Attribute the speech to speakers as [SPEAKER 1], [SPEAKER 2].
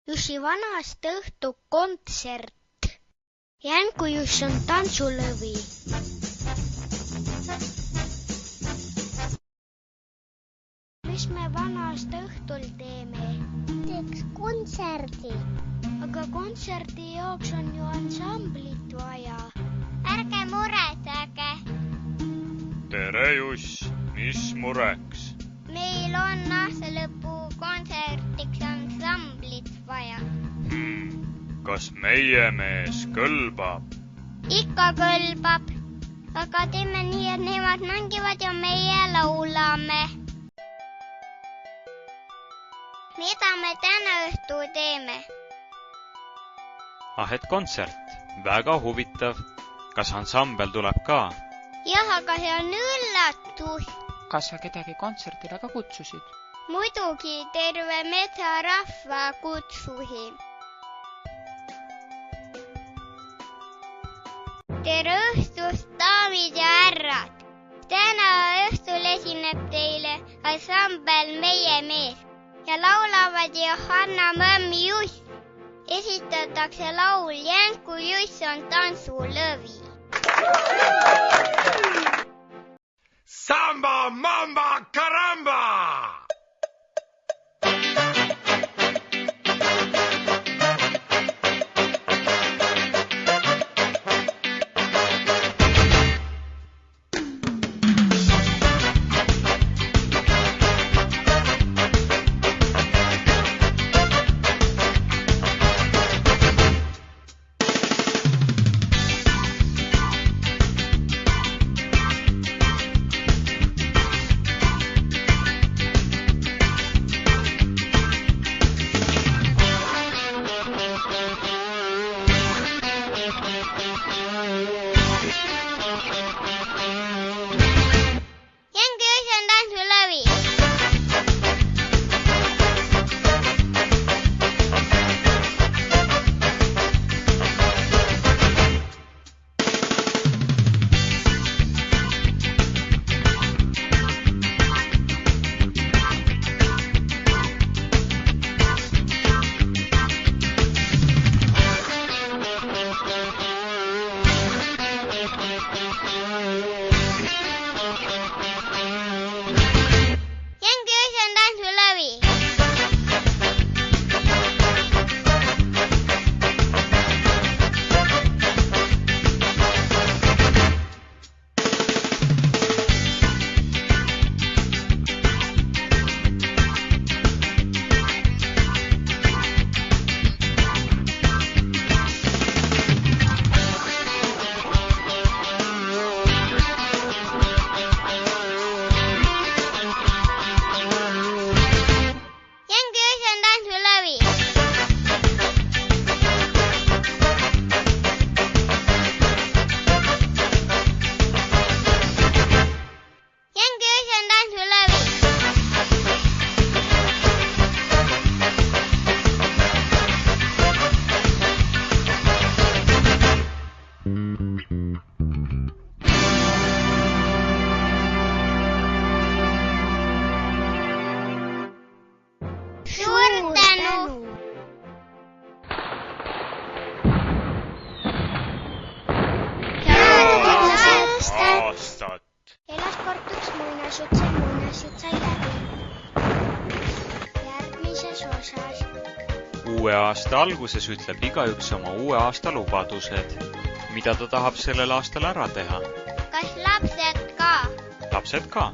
[SPEAKER 1] Jussi vanast õhtu kontsert. Jänku Juss on tantsulõvi. Mis me vanast õhtul teeme?
[SPEAKER 2] Teeks kontserdi.
[SPEAKER 1] Aga kontserdi jaoks on ju ansamblit vaja.
[SPEAKER 2] Ärge muretsege.
[SPEAKER 3] Tere, Juss, mis mureks?
[SPEAKER 2] Meil on aastalõpu kontsertiks ansamblit vaja.
[SPEAKER 3] Kas meie mees kõlbab?
[SPEAKER 2] Ikka kõlbab. Aga teeme nii, et nemad mängivad ja meie laulame. Mida me täna õhtu teeme?
[SPEAKER 4] Et kontsert. Väga huvitav. Kas ansambel tuleb ka?
[SPEAKER 2] Jah, aga see on üllatus.
[SPEAKER 5] Kas sa kedagi kontsertile ka kutsusid?
[SPEAKER 2] Muidugi terve metsarahva kutsusin. Tere õhtust, daamid ja härrad! Täna õhtul esineb teile ansambel Meie mees ja laulavad Johanna Mõmm Juss. Esitatakse laul Jänku Juss on tantsulõvi.
[SPEAKER 6] Samba, mamba, caramba!
[SPEAKER 1] Elaskortuks muinasjutt sai läbi. Järgmises osas.
[SPEAKER 4] Uue aasta alguses ütleb igaüks oma uue aasta lubadused. Mida ta tahab sellel aastal ära teha?
[SPEAKER 2] Kas lapsed ka?
[SPEAKER 4] Lapsed ka.